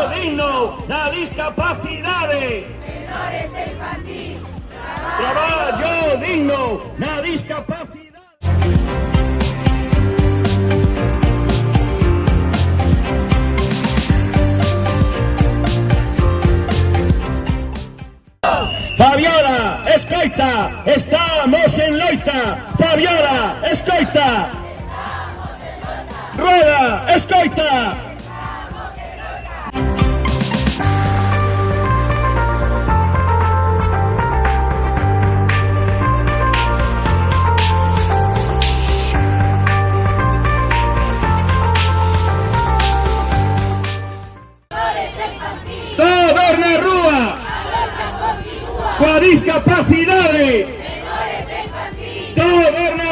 digno na discapacidade. Menores e infantil. Traballo digno na discapacidade. Fabiola, escoita, estamos en loita. Fabiola, escoita. Rueda, escoita. Todos na rúa. Coa discapacidade. Menores e infantil. Todos na